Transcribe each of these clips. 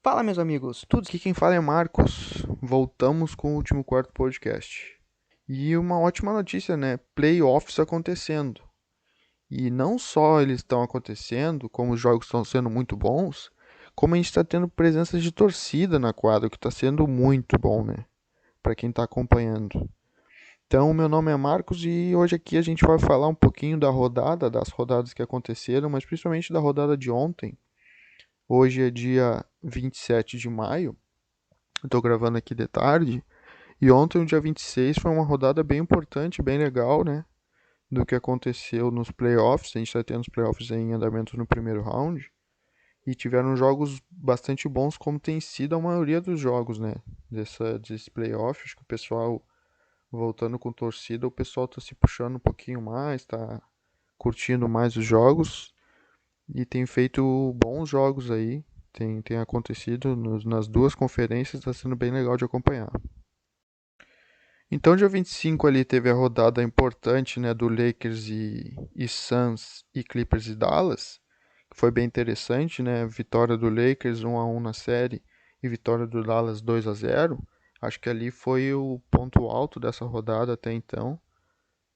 Fala, meus amigos, tudo Aqui quem fala é Marcos. Voltamos com o último quarto podcast. E uma ótima notícia, né? Playoffs acontecendo. E não só eles estão acontecendo, como os jogos estão sendo muito bons, como a gente está tendo presença de torcida na quadra, o que está sendo muito bom, né? Para quem está acompanhando. Então, meu nome é Marcos e hoje aqui a gente vai falar um pouquinho da rodada, das rodadas que aconteceram, mas principalmente da rodada de ontem. Hoje é dia 27 de maio. Estou gravando aqui de tarde. E ontem, o dia 26, foi uma rodada bem importante, bem legal, né? Do que aconteceu nos playoffs. A gente está tendo os playoffs em andamento no primeiro round. E tiveram jogos bastante bons, como tem sido a maioria dos jogos, né? Desse playoff. Acho que o pessoal, voltando com torcida, o pessoal tá se puxando um pouquinho mais, tá curtindo mais os jogos. E tem feito bons jogos aí. Tem acontecido nas duas conferências, está sendo bem legal de acompanhar. Então, dia 25 ali teve a rodada importante, né, do Lakers e Suns e Clippers e Dallas, que foi bem interessante, né? Vitória do Lakers 1-1 na série e vitória do Dallas 2-0. Acho que ali foi o ponto alto dessa rodada até então,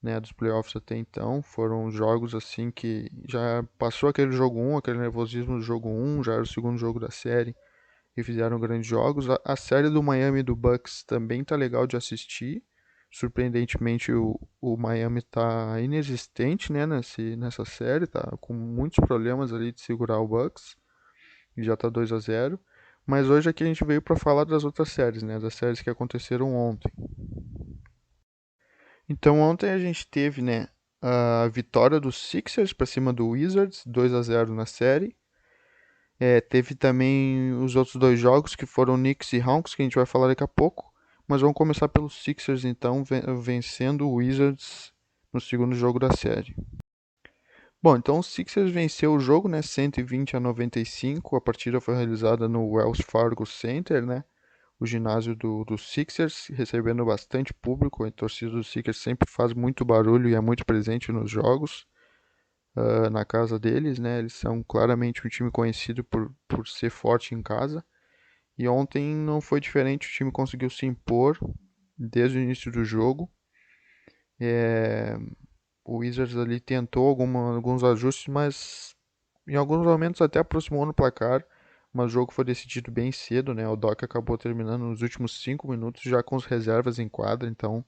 né, dos playoffs até então. Foram jogos assim que já passou aquele jogo 1, aquele nervosismo do jogo 1, já era o segundo jogo da série e fizeram grandes jogos. A série do Miami e do Bucks também tá legal de assistir. Surpreendentemente, o Miami tá inexistente, né, nessa série, tá com muitos problemas ali de segurar o Bucks, e já tá 2-0. Mas hoje aqui a gente veio para falar das outras séries, né, das séries que aconteceram ontem. Então ontem a gente teve, né, a vitória dos Sixers para cima do Wizards, 2-0 na série. Teve também os outros dois jogos que foram Knicks e Hawks, que a gente vai falar daqui a pouco. Mas vamos começar pelos Sixers então, vencendo o Wizards no segundo jogo da série. Bom, então o Sixers venceu o jogo, né, 120-95. A partida foi realizada no Wells Fargo Center, né, o ginásio do Sixers, recebendo bastante público. A torcida do Sixers sempre faz muito barulho e é muito presente nos jogos. Na casa deles, né? Eles são claramente um time conhecido por ser forte em casa. E ontem não foi diferente, o time conseguiu se impor desde o início do jogo. É, o Wizards ali tentou alguns ajustes, mas em alguns momentos até aproximou no placar. Mas o jogo foi decidido bem cedo, né? O Doc acabou terminando nos últimos 5 minutos já com as reservas em quadra, então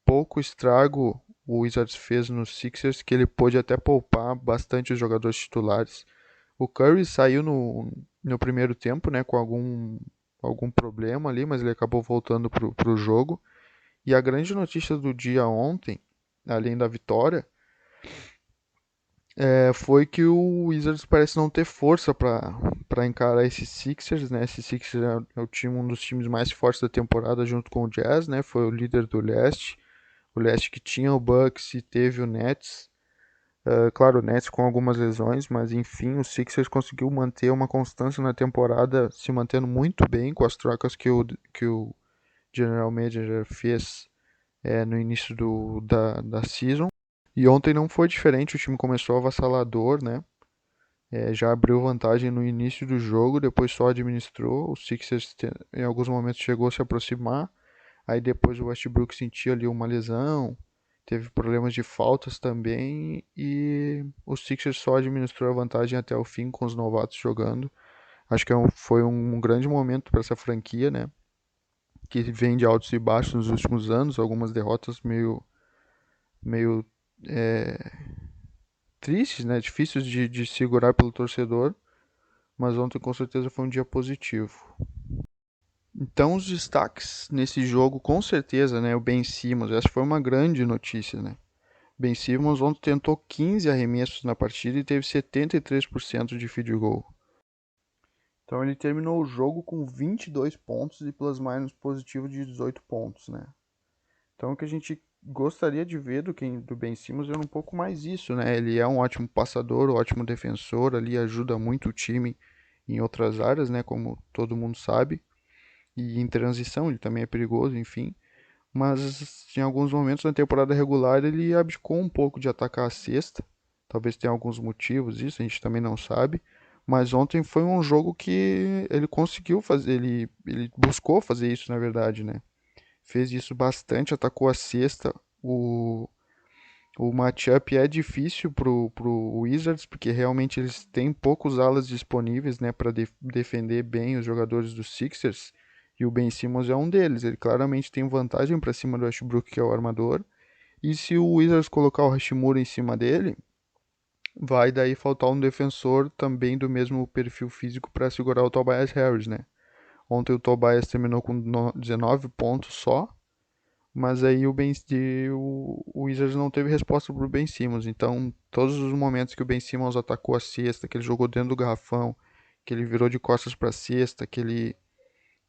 pouco estrago o Wizards fez nos Sixers, que ele pôde até poupar bastante os jogadores titulares. O Curry saiu no primeiro tempo, né, com algum problema ali, mas ele acabou voltando pro jogo. E a grande notícia do dia ontem, além da vitória, foi que o Wizards parece não ter força para encarar esses Sixers, né? Esse Sixers é o time, um dos times mais fortes da temporada, junto com o Jazz, né? Foi o líder do leste. O leste que tinha o Bucks e teve o Nets. Claro, o Nets com algumas lesões, mas enfim, o Sixers conseguiu manter uma constância na temporada, se mantendo muito bem com as trocas que o General Manager fez no início da season. E ontem não foi diferente, o time começou avassalador, né? Já abriu vantagem no início do jogo, depois só administrou. O Sixers em alguns momentos chegou a se aproximar, aí depois o Westbrook sentiu ali uma lesão, teve problemas de faltas também e o Sixers só administrou a vantagem até o fim com os novatos jogando. Acho que foi um grande momento para essa franquia, né? Que vem de altos e baixos nos últimos anos, algumas derrotas meio é, tristes, né? Difíceis de segurar pelo torcedor, mas ontem com certeza foi um dia positivo. Então, os destaques nesse jogo, com certeza, né? O Ben Simmons, essa foi uma grande notícia, né? Ben Simmons ontem tentou 15 arremessos na partida e teve 73% de field goal. Então ele terminou o jogo com 22 pontos e plus-minus positivo de 18 pontos, né? Então o que a gente gostaria de ver do Ben Simmons é um pouco mais isso, né? Ele é um ótimo passador, um ótimo defensor, ali ajuda muito o time em outras áreas, né? Como todo mundo sabe. E em transição ele também é perigoso, enfim. Mas em alguns momentos na temporada regular ele abdicou um pouco de atacar a cesta. Talvez tenha alguns motivos isso, a gente também não sabe. Mas ontem foi um jogo que ele conseguiu fazer, ele buscou fazer isso, na verdade, né? Fez isso bastante, atacou a cesta. O matchup é difícil pro Wizards, porque realmente eles têm poucos alas disponíveis, né, para defender bem os jogadores dos Sixers. E o Ben Simmons é um deles. Ele claramente tem vantagem para cima do Westbrook, que é o armador. E se o Wizards colocar o Hashimura em cima dele, vai daí faltar um defensor também do mesmo perfil físico para segurar o Tobias Harris, né? Ontem o Tobias terminou com 19 pontos só, mas aí o Wizards não teve resposta pro Ben Simmons. Então, todos os momentos que o Ben Simmons atacou a cesta, que ele jogou dentro do garrafão, que ele virou de costas para a cesta, que ele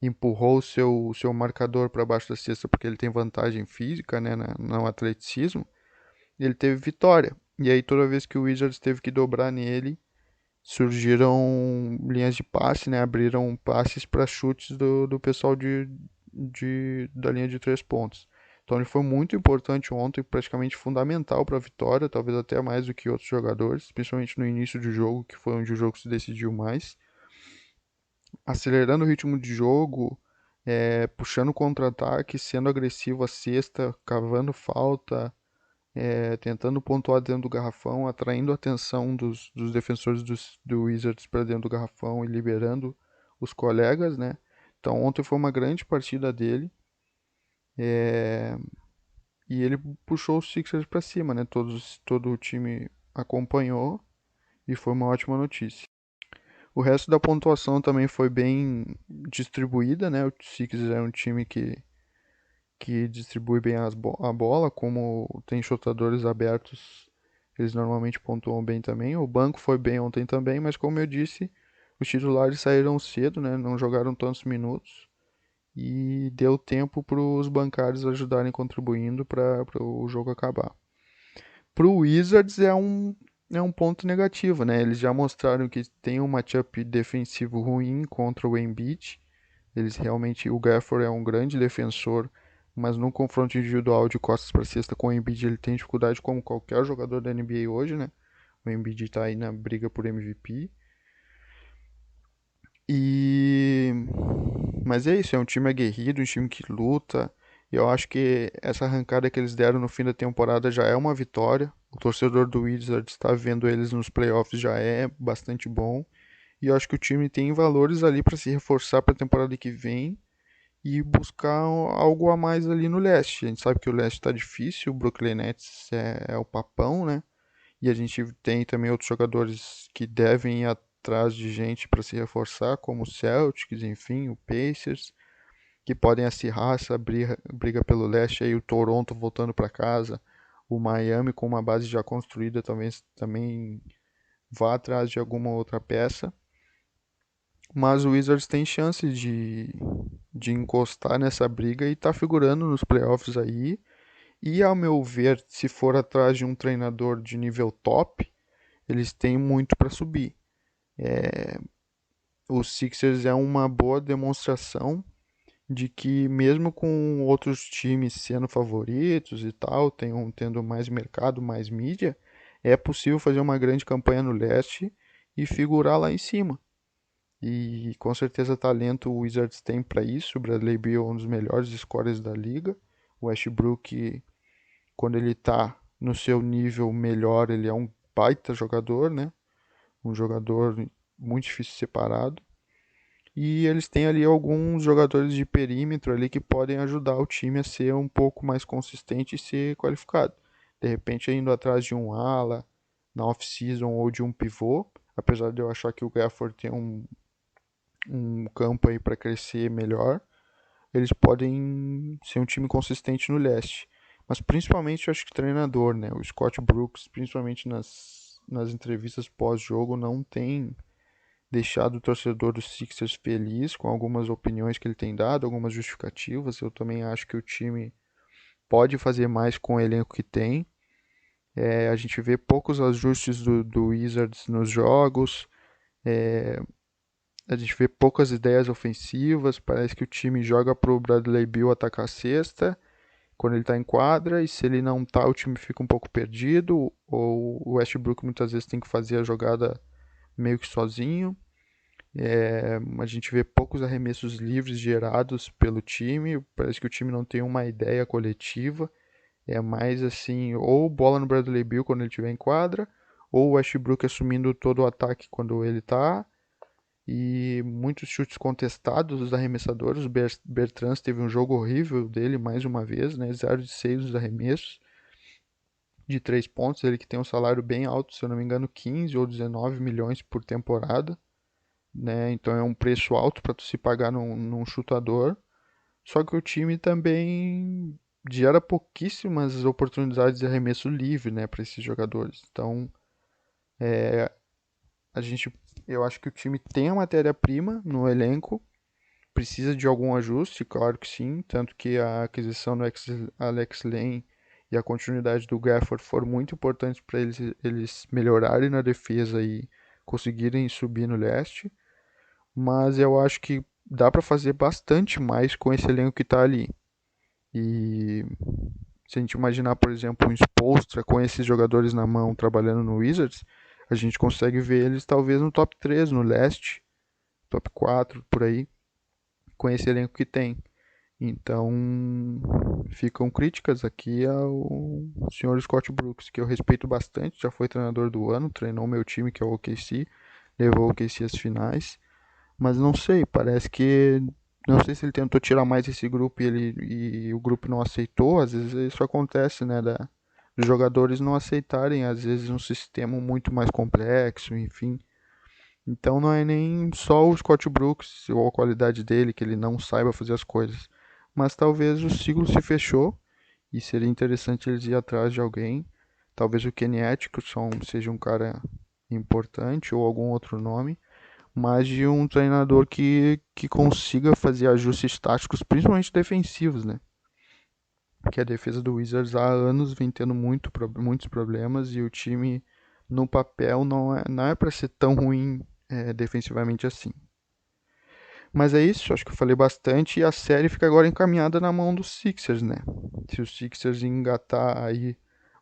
empurrou o seu marcador para baixo da cesta porque ele tem vantagem física, né, no atleticismo, ele teve vitória. E aí toda vez que o Wizards teve que dobrar nele, surgiram linhas de passe, né, abriram passes para chutes do pessoal da linha de 3 pontos. Então ele foi muito importante ontem, praticamente fundamental para a vitória, talvez até mais do que outros jogadores, principalmente no início do jogo, que foi onde o jogo se decidiu mais. Acelerando o ritmo de jogo, puxando contra-ataque, sendo agressivo à cesta, cavando falta, tentando pontuar dentro do garrafão, atraindo a atenção dos defensores do Wizards para dentro do garrafão e liberando os colegas, né? Então ontem foi uma grande partida dele, e ele puxou os Sixers para cima, né? Todo o time acompanhou e foi uma ótima notícia. O resto da pontuação também foi bem distribuída, né? O Sixers é um time que distribui bem a bola, como tem chutadores abertos, eles normalmente pontuam bem também. O banco foi bem ontem também, mas como eu disse, os titulares saíram cedo, né? Não jogaram tantos minutos e deu tempo para os bancários ajudarem contribuindo para o jogo acabar. Para o Wizards é um ponto negativo, né? Eles já mostraram que tem um matchup defensivo ruim contra o Embiid. Eles realmente, o Gafford é um grande defensor, mas no confronto individual de costas para cesta com o Embiid ele tem dificuldade como qualquer jogador da NBA hoje, né? O Embiid está aí na briga por MVP. E mas é isso, é um time aguerrido, um time que luta. E eu acho que essa arrancada que eles deram no fim da temporada já é uma vitória. O torcedor do Wizards está vendo eles nos playoffs já é bastante bom. E eu acho que o time tem valores ali para se reforçar para a temporada que vem e buscar algo a mais ali no leste. A gente sabe que o leste está difícil, o Brooklyn Nets é o papão, né? E a gente tem também outros jogadores que devem ir atrás de gente para se reforçar, como o Celtics, enfim, o Pacers, que podem acirrar essa briga pelo leste. Aí o Toronto voltando para casa, o Miami com uma base já construída talvez também vá atrás de alguma outra peça. Mas o Wizards tem chance de encostar nessa briga e tá figurando nos playoffs aí. E ao meu ver, se for atrás de um treinador de nível top, eles têm muito para subir. O Sixers é uma boa demonstração de que mesmo com outros times sendo favoritos e tal, tendo mais mercado, mais mídia, é possível fazer uma grande campanha no leste e figurar lá em cima. E com certeza talento o Wizards tem para isso. O Bradley Beal é um dos melhores scorers da liga. O Westbrook, quando ele tá no seu nível melhor, ele é um baita jogador, né? Um jogador muito difícil separado. E eles têm ali alguns jogadores de perímetro ali que podem ajudar o time a ser um pouco mais consistente e ser qualificado. De repente, indo atrás de um ala na off-season ou de um pivô, apesar de eu achar que o Gafford tem um campo aí para crescer melhor, eles podem ser um time consistente no leste. Mas principalmente eu acho que treinador, né? O Scott Brooks, principalmente nas entrevistas pós-jogo, não tem deixado o torcedor dos Sixers feliz com algumas opiniões que ele tem dado, algumas justificativas. Eu também acho que o time pode fazer mais com o elenco que tem. A gente vê poucos ajustes do Wizards nos jogos. A gente vê poucas ideias ofensivas. Parece que o time joga pro Bradley Beal atacar a cesta quando ele está em quadra, e se ele não tá, o time fica um pouco perdido. Ou o Westbrook muitas vezes tem que fazer a jogada meio que sozinho. A gente vê poucos arremessos livres gerados pelo time, parece que o time não tem uma ideia coletiva. É mais assim, ou bola no Bradley Beal quando ele estiver em quadra, ou o Westbrook assumindo todo o ataque quando ele tá. E muitos chutes contestados dos arremessadores. O Bertrand teve um jogo horrível dele mais uma vez, né? 0 de 6 dos arremessos de 3 pontos. Ele que tem um salário bem alto, se eu não me engano, 15 ou 19 milhões por temporada, né? Então é um preço alto para tu se pagar num chutador. Só que o time também gera pouquíssimas oportunidades de arremesso livre, né, para esses jogadores. Então, a gente, eu acho que o time tem a matéria-prima no elenco, precisa de algum ajuste, claro que sim, tanto que a aquisição do Alex Len e a continuidade do Gafford foram muito importantes para eles melhorarem na defesa e conseguirem subir no leste, mas eu acho que dá para fazer bastante mais com esse elenco que está ali. E se a gente imaginar, por exemplo, um Spoelstra com esses jogadores na mão trabalhando no Wizards, a gente consegue ver eles talvez no top 3 no leste, top 4 por aí, com esse elenco que tem. Então, ficam críticas aqui ao senhor Scott Brooks, que eu respeito bastante, já foi treinador do ano, treinou meu time, que é o OKC, levou o OKC às finais, mas não sei, parece que não sei se ele tentou tirar mais esse grupo e o grupo não aceitou. Às vezes isso acontece, né, dos jogadores não aceitarem, às vezes um sistema muito mais complexo, enfim. Então não é nem só o Scott Brooks ou a qualidade dele que ele não saiba fazer as coisas, mas talvez o ciclo se fechou e seria interessante eles ir atrás de alguém. Talvez o Kenny Atkinson seja um cara importante ou algum outro nome, mas de um treinador que consiga fazer ajustes táticos, principalmente defensivos, né? Porque a defesa do Wizards há anos vem tendo muitos problemas e o time no papel não é para ser tão ruim defensivamente assim. Mas é isso, acho que eu falei bastante e a série fica agora encaminhada na mão dos Sixers, né? Se os Sixers engatar aí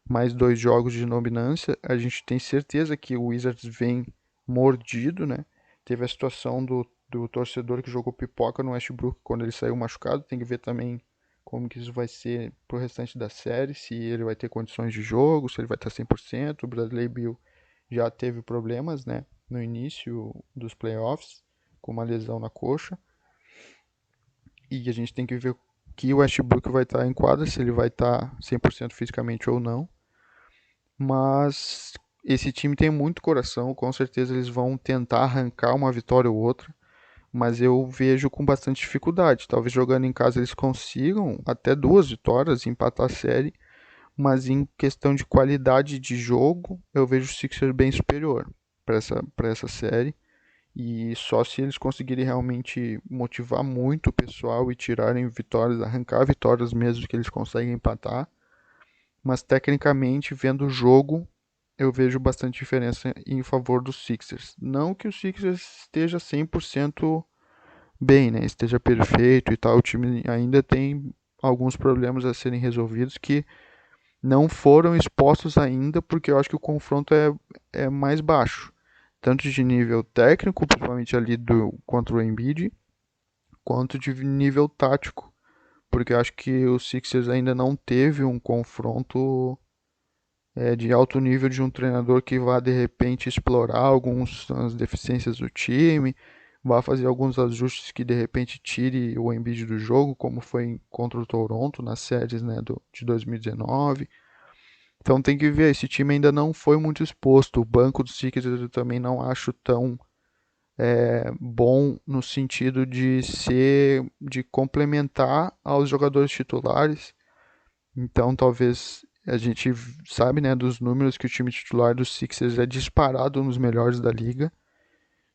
mais 2 jogos de dominância, a gente tem certeza que o Wizards vem mordido, né? Teve a situação do torcedor que jogou pipoca no Westbrook quando ele saiu machucado. Tem que ver também como que isso vai ser pro restante da série, se ele vai ter condições de jogo, se ele vai estar 100%. O Bradley Beal já teve problemas, né, no início dos playoffs, com uma lesão na coxa. E a gente tem que ver que o Westbrook vai estar em quadra, se ele vai estar 100% fisicamente ou não. Mas esse time tem muito coração, com certeza eles vão tentar arrancar uma vitória ou outra, mas eu vejo com bastante dificuldade. Talvez jogando em casa eles consigam até 2 vitórias, empatar a série, mas em questão de qualidade de jogo, eu vejo o Sixers bem superior para essa série. E só se eles conseguirem realmente motivar muito o pessoal e tirarem vitórias, arrancar vitórias mesmo que eles conseguem empatar. Mas tecnicamente, vendo o jogo, eu vejo bastante diferença em favor dos Sixers. Não que o Sixers esteja 100% bem, né? Esteja perfeito e tal. O time ainda tem alguns problemas a serem resolvidos que não foram expostos ainda, porque eu acho que o confronto é mais baixo. Tanto de nível técnico, principalmente ali contra o Embiid, quanto de nível tático. Porque eu acho que o Sixers ainda não teve um confronto de alto nível de um treinador que vá de repente explorar algumas deficiências do time, vá fazer alguns ajustes que de repente tire o Embiid do jogo, como foi contra o Toronto nas séries, né, de 2019. Então tem que ver, esse time ainda não foi muito exposto. O banco do Sixers eu também não acho tão bom no sentido de complementar aos jogadores titulares. Então talvez a gente sabe, né, dos números que o time titular do Sixers é disparado um dos melhores da liga.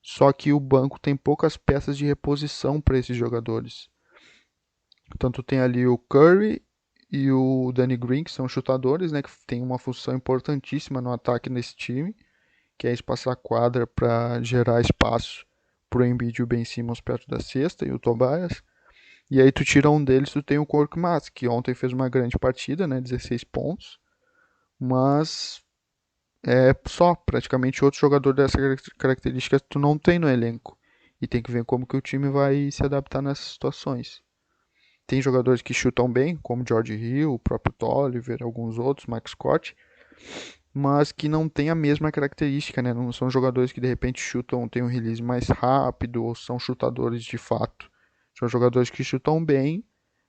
Só que o banco tem poucas peças de reposição para esses jogadores. Tanto tem ali o Curry e o Danny Green, que são chutadores, né, que tem uma função importantíssima no ataque nesse time, que é espaçar a quadra para gerar espaço para o Embiid e o Ben Simmons perto da cesta e o Tobias. E aí tu tira um deles, tu tem o Korkmaz, que ontem fez uma grande partida, né, 16 pontos, mas é só, praticamente outro jogador dessa característica tu não tem no elenco. E tem que ver como que o time vai se adaptar nessas situações. Tem jogadores que chutam bem, como George Hill, o próprio Tolliver, alguns outros, Mike Scott, mas que não tem a mesma característica, né? Não são jogadores que de repente chutam, tem um release mais rápido ou são chutadores de fato. São jogadores que chutam bem,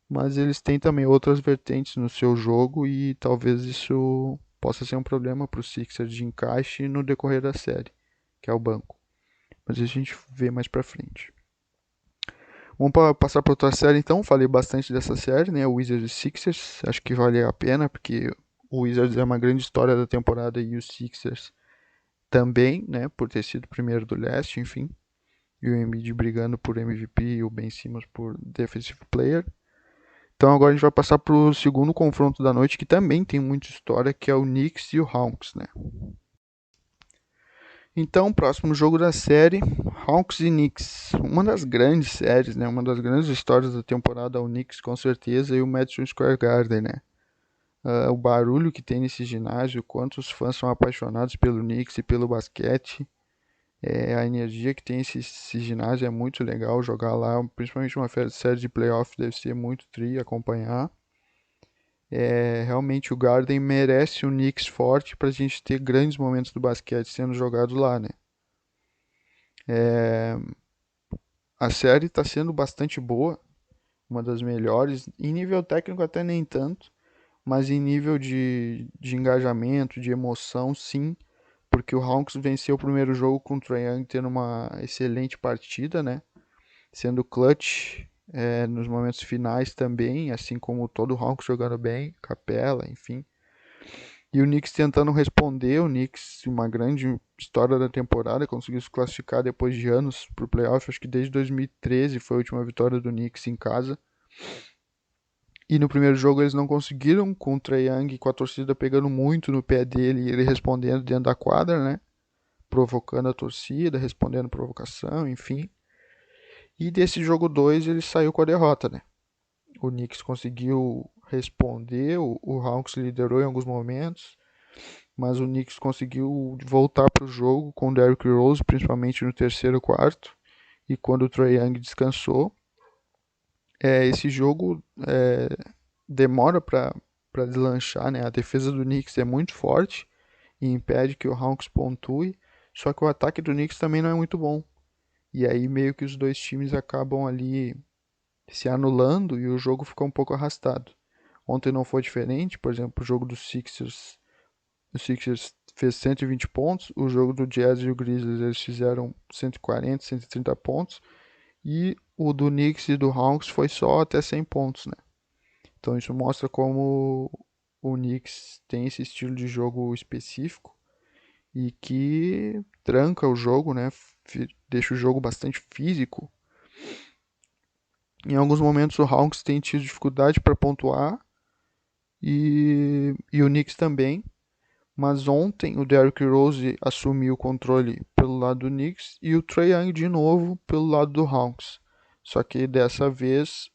mas eles têm também outras vertentes no seu jogo e talvez isso possa ser um problema para o Sixers de encaixe no decorrer da série, que é o banco. Mas isso a gente vê mais para frente. Vamos passar para outra série então. Falei bastante dessa série, né? O Wizards e Sixers. Acho que vale a pena, porque o Wizards é uma grande história da temporada e os Sixers também, né? Por ter sido primeiro do leste, enfim. E o Embiid brigando por MVP e o Ben Simmons por Defensive Player. Então agora a gente vai passar para o segundo confronto da noite, que também tem muita história, que é o Knicks e o Hawks, né? Então, próximo jogo da série, Hawks e Knicks. Uma das grandes séries, né? Uma das grandes histórias da temporada, o Knicks com certeza, e o Madison Square Garden, né? O barulho que tem nesse ginásio, quantos fãs são apaixonados pelo Knicks e pelo basquete. A energia que tem esse ginásio é muito legal jogar lá, principalmente uma série de playoff deve ser muito tri acompanhar. Realmente o Garden merece um Knicks forte para a gente ter grandes momentos do basquete sendo jogado lá, né? A série está sendo bastante boa, uma das melhores, em nível técnico até nem tanto, mas em nível de engajamento, de emoção, sim, porque o Hawks venceu o primeiro jogo com o Trae Young tendo uma excelente partida, né? Sendo clutch nos momentos finais também, assim como todo o Hawks jogando bem, Capela, enfim. E o Knicks tentando responder, o Knicks, uma grande história da temporada, conseguiu se classificar depois de anos para o playoff, acho que desde 2013 foi a última vitória do Knicks em casa. E no primeiro jogo eles não conseguiram, com o Trae Young com a torcida pegando muito no pé dele e ele respondendo dentro da quadra, né? Provocando a torcida, respondendo provocação, enfim. E desse jogo 2 ele saiu com a derrota, né? O Knicks conseguiu responder, o Hawks liderou em alguns momentos, mas o Knicks conseguiu voltar para o jogo com o Derrick Rose, principalmente no terceiro quarto, e quando o Trae Young descansou. Esse jogo demora para deslanchar, né? A defesa do Knicks é muito forte e impede que o Hawks pontue, só que o ataque do Knicks também não é muito bom. E aí meio que os dois times acabam ali se anulando e o jogo fica um pouco arrastado. Ontem não foi diferente, por exemplo, o jogo dos Sixers, o Sixers fez 120 pontos, o jogo do Jazz e o Grizzlies eles fizeram 140, 130 pontos e o do Knicks e do Hawks foi só até 100 pontos, né? Então isso mostra como o Knicks tem esse estilo de jogo específico e que tranca o jogo, né? Deixa o jogo bastante físico. Em alguns momentos o Hawks tem tido dificuldade para pontuar e o Knicks também. Mas ontem o Derrick Rose assumiu o controle pelo lado do Knicks e o Trae Young de novo pelo lado do Hawks. Só que dessa vez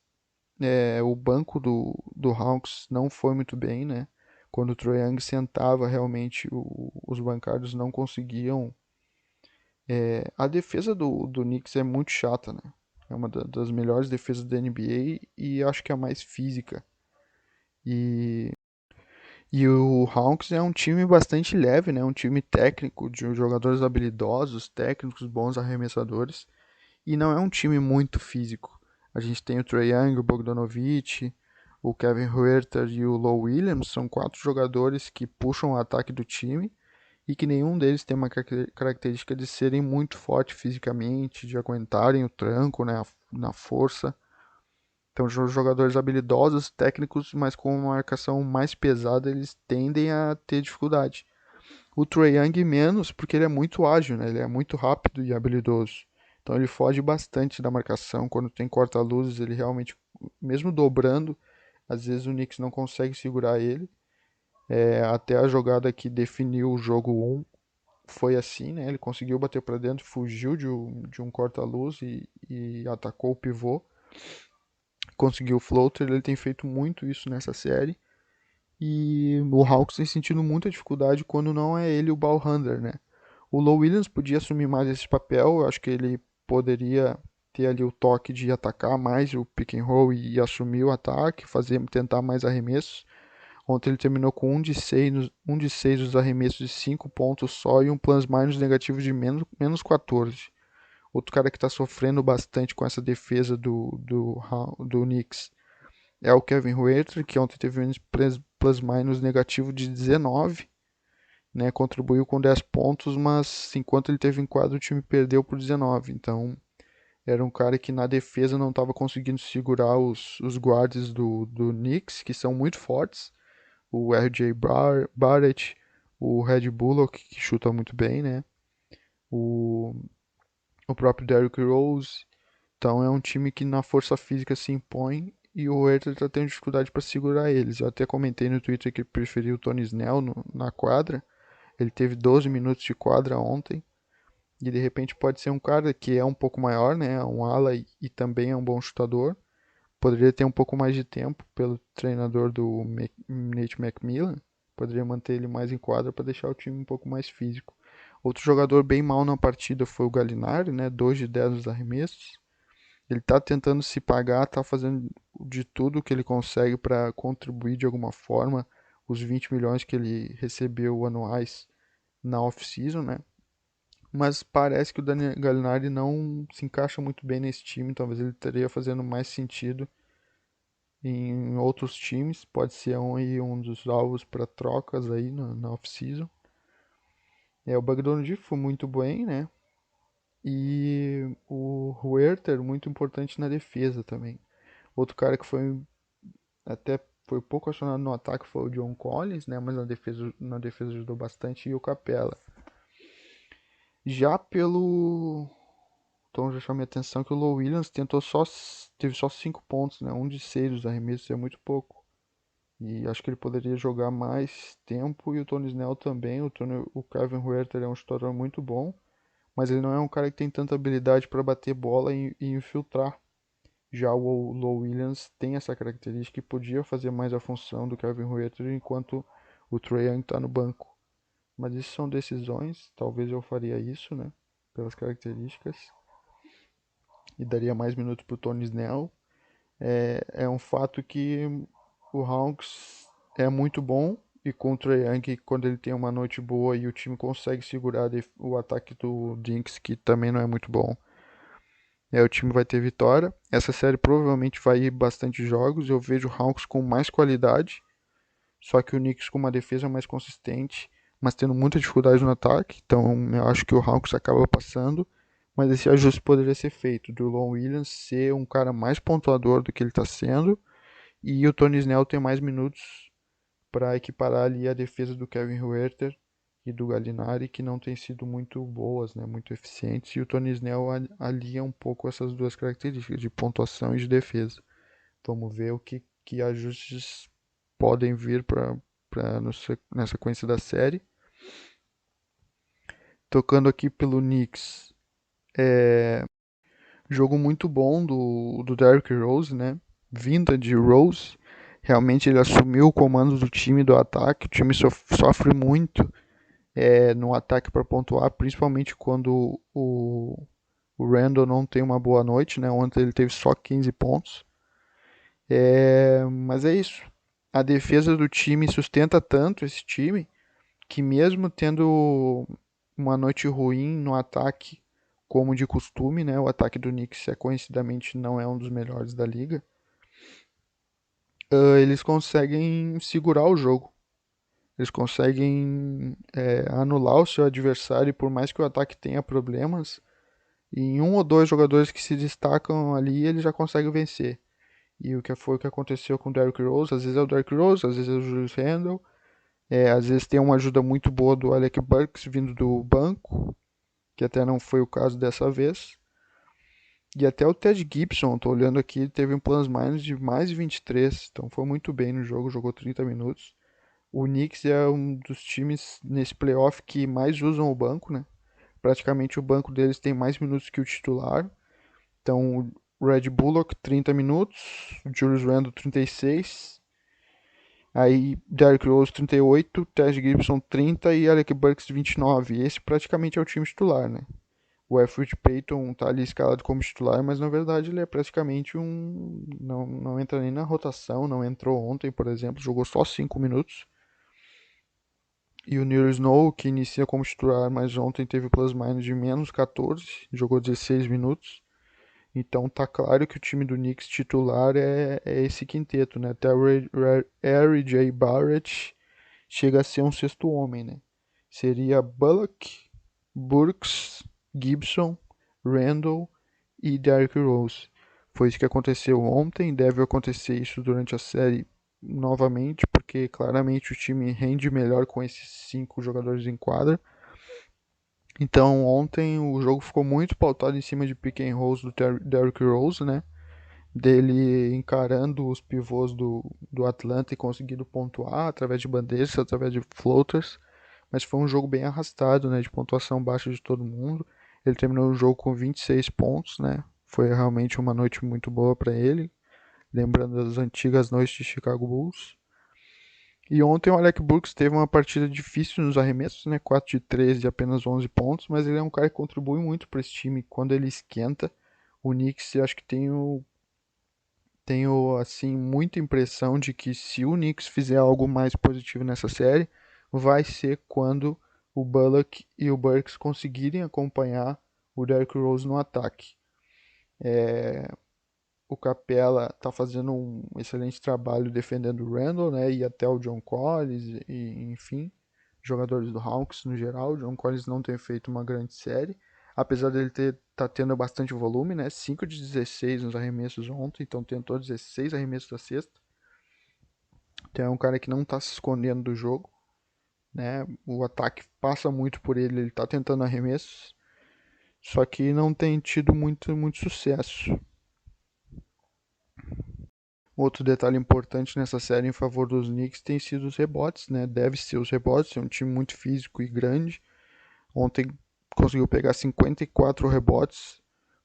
o banco do Hawks não foi muito bem, né? Quando o Trae Young sentava, realmente os bancários não conseguiam. A defesa do Knicks é muito chata, né? É uma das melhores defesas da NBA e acho que é a mais física. E, e o Hawks é um time bastante leve, né? Um time técnico, de jogadores habilidosos, técnicos, bons arremessadores. E não é um time muito físico. A gente tem o Trae Young, o Bogdanovic, o Kevin Huerter e o Lou Williams. São quatro jogadores que puxam o ataque do time e que nenhum deles tem uma característica de serem muito fortes fisicamente, de aguentarem o tranco, né, na força. Então, jogadores habilidosos, técnicos, mas com uma marcação mais pesada, eles tendem a ter dificuldade. O Trae Young menos, porque ele é muito ágil, né? Ele é muito rápido e habilidoso. Então ele foge bastante da marcação. Quando tem corta-luzes, ele realmente, mesmo dobrando, às vezes o Knicks não consegue segurar ele. Até a jogada que definiu o jogo 1 foi assim, né? Ele conseguiu bater para dentro, fugiu de um corta-luz e atacou o pivô. Conseguiu o floater. Ele tem feito muito isso nessa série. E o Hawks tem sentido muita dificuldade quando não é ele o ball handler, né? O Low Williams podia assumir mais esse papel, eu acho que ele poderia ter ali o toque de atacar mais o pick and roll e assumir o ataque, tentar mais arremessos. Ontem ele terminou com um de 6 nos arremessos de 5 pontos só e um plus minus negativo de menos 14. Outro cara que está sofrendo bastante com essa defesa do Knicks é o Kevin Huerter, que ontem teve um plus minus negativo de 19, né? Contribuiu com 10 pontos, mas enquanto ele teve em quadro o time perdeu por 19. Então era um cara que na defesa não estava conseguindo segurar os guards do Knicks, que são muito fortes. O Barrett, o Red Bullock, que chuta muito bem, né? O, o próprio Derrick Rose. Então é um time que na força física se impõe e o Hertha está tendo dificuldade para segurar eles. Eu até comentei no Twitter que preferiu o Tony Snell na quadra. Ele teve 12 minutos de quadra ontem. E de repente pode ser um cara que é um pouco maior, né? Um ala e também é um bom chutador. Poderia ter um pouco mais de tempo pelo treinador do Nate McMillan. Poderia manter ele mais em quadra para deixar o time um pouco mais físico. Outro jogador bem mal na partida foi o Gallinari, né? 2 de 10 nos arremessos. Ele tá tentando se pagar, tá fazendo de tudo que ele consegue para contribuir de alguma forma os 20 milhões que ele recebeu anuais na off-season, né? Mas parece que o Daniel Gallinari não se encaixa muito bem nesse time, talvez ele estaria fazendo mais sentido em outros times, pode ser um dos alvos para trocas aí na off-season. O Bogdanovic foi muito bem, né? E o Huerter muito importante na defesa também. Outro cara que foi até foi pouco acionado no ataque foi o John Collins, né? Mas na defesa ajudou bastante e o Capella. Já pelo Então já chamei a atenção que o Low Williams teve só 5 pontos, né? Um de 6 dos arremessos é muito pouco. E acho que ele poderia jogar mais tempo e o Tony Snell também. O Kevin Huerter é um chutador muito bom, mas ele não é um cara que tem tanta habilidade para bater bola e infiltrar. Já o Low Williams tem essa característica e podia fazer mais a função do Kevin Huerter enquanto o Trae Young está no banco. Mas isso são decisões, talvez eu faria isso, né? Pelas características. E daria mais minutos para o Tony Snell. É um fato que o Hawks é muito bom e contra o Young, quando ele tem uma noite boa e o time consegue segurar o ataque do Dinks, que também não é muito bom, o time vai ter vitória. Essa série provavelmente vai ir bastante jogos. Eu vejo o Hawks com mais qualidade, só que o Knicks com uma defesa mais consistente, mas tendo muita dificuldade no ataque. Então eu acho que o Hawks acaba passando. Mas esse ajuste poderia ser feito do Lon Williams ser um cara mais pontuador do que ele está sendo e o Tony Snell ter mais minutos para equiparar ali a defesa do Kevin Huerter e do Gallinari, que não tem sido muito boas, né, muito eficientes, e o Tony Snell alia um pouco essas duas características de pontuação e de defesa. Vamos ver que ajustes podem vir na sequência da série. Tocando aqui pelo Knicks, jogo muito bom do Derrick Rose, né? Vinda de Rose. Realmente ele assumiu o comando do time do ataque. O time sofre muito no ataque para pontuar, principalmente quando o Randall não tem uma boa noite, né? Ontem ele teve só 15 pontos. Mas é isso. A defesa do time sustenta tanto esse time que mesmo tendo uma noite ruim no ataque, como de costume, né? O ataque do Knicks conhecidamente não é um dos melhores da liga. Eles conseguem segurar o jogo. Eles conseguem anular o seu adversário, por mais que o ataque tenha problemas. Em um ou dois jogadores que se destacam ali, ele já consegue vencer. E foi o que aconteceu com o Derrick Rose. Às vezes é o Derrick Rose, às vezes é o Julius Randle. Às vezes tem uma ajuda muito boa do Alec Burks vindo do banco, que até não foi o caso dessa vez. E até o Ted Gibson, tô olhando aqui, teve um plus minus de mais de 23, então foi muito bem no jogo, jogou 30 minutos. O Knicks é um dos times nesse playoff que mais usam o banco, né? Praticamente o banco deles tem mais minutos que o titular. Então, o Red Bullock 30 minutos, o Julius Randle 36, Aí Derrick Rose 38, Taj Gibson 30 e Alec Burks 29. Esse praticamente é o time titular, né? O Elfrid Payton tá ali escalado como titular, mas na verdade ele é praticamente um. Não entra nem na rotação, não entrou ontem, por exemplo, jogou só 5 minutos. E o Neil Snow, que inicia como titular, mas ontem teve plus-minus de menos 14, jogou 16 minutos. Então tá claro que o time do Knicks titular é esse quinteto, né? Até o R.J. Barrett chega a ser um sexto homem, né? Seria Bullock, Burks, Gibson, Randall e Derrick Rose. Foi isso que aconteceu ontem, deve acontecer isso durante a série novamente, porque claramente o time rende melhor com esses 5 jogadores em quadra. Então ontem o jogo ficou muito pautado em cima de pick and rolls do Derrick Rose, né? Dele encarando os pivôs do Atlanta e conseguindo pontuar através de bandejas, através de floaters. Mas foi um jogo bem arrastado, né? De pontuação baixa de todo mundo. Ele terminou o jogo com 26 pontos, né? Foi realmente uma noite muito boa para ele, lembrando das antigas noites de Chicago Bulls. E ontem o Alec Burks teve uma partida difícil nos arremessos, né? 4 de 13 e apenas 11 pontos, mas ele é um cara que contribui muito para esse time quando ele esquenta. O Knicks, eu acho que tenho assim muita impressão de que se o Knicks fizer algo mais positivo nessa série, vai ser quando o Bullock e o Burks conseguirem acompanhar o Derrick Rose no ataque. O Capella está fazendo um excelente trabalho defendendo o Randall, né, e até o John Collins, e, enfim, jogadores do Hawks no geral. O John Collins não tem feito uma grande série, apesar dele tá tendo bastante volume, né, 5 de 16 nos arremessos ontem, então tentou 16 arremessos da cesta. Então é um cara que não está se escondendo do jogo, né, o ataque passa muito por ele, ele está tentando arremessos, só que não tem tido muito sucesso. Outro detalhe importante nessa série em favor dos Knicks tem sido os rebotes, né? Deve ser os rebotes, é um time muito físico e grande. Ontem conseguiu pegar 54 rebotes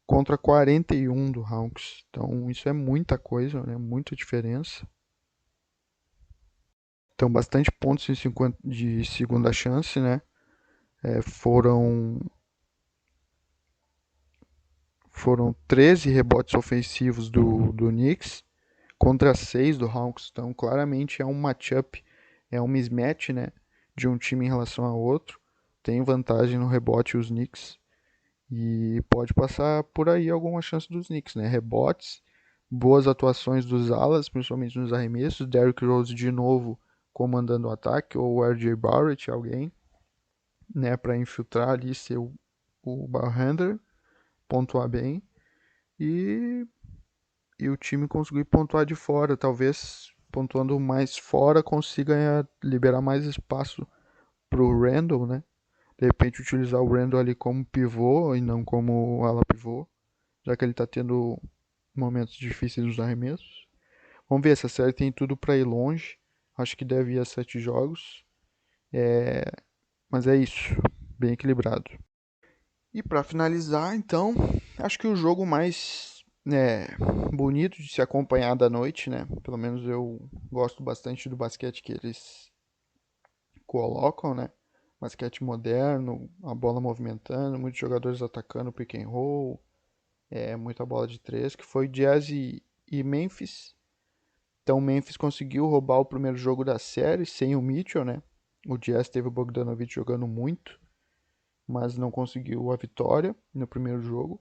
contra 41 do Hawks. Então isso é muita coisa, né? Muita diferença. Então bastante pontos em 50 de segunda chance, né? Foram 13 rebotes ofensivos do Knicks contra 6 do Hawks. Então, claramente é um matchup, é um mismatch, né, de um time em relação ao outro. Tem vantagem no rebote os Knicks e pode passar por aí alguma chance dos Knicks, né? Rebotes, boas atuações dos alas, principalmente nos arremessos. Derrick Rose de novo comandando o ataque ou o R.J. Barrett, alguém, né, para infiltrar ali ser o ball handler, pontuar bem e o time conseguir pontuar de fora. Talvez pontuando mais fora consiga liberar mais espaço pro Randall, né? De repente utilizar o Randall ali como pivô e não como ala pivô, já que ele tá tendo momentos difíceis nos arremessos. Vamos ver, essa série tem tudo para ir longe. Acho que deve ir a 7 jogos. Mas é isso, bem equilibrado. E para finalizar, então, acho que o jogo mais bonito de se acompanhar da noite, né? Pelo menos eu gosto bastante do basquete que eles colocam, né? Basquete moderno, a bola movimentando, muitos jogadores atacando pick and roll, muita bola de três, que foi Jazz e Memphis. Então Memphis conseguiu roubar o primeiro jogo da série sem o Mitchell, né? O Jazz teve o Bogdanovic jogando muito, mas não conseguiu a vitória no primeiro jogo.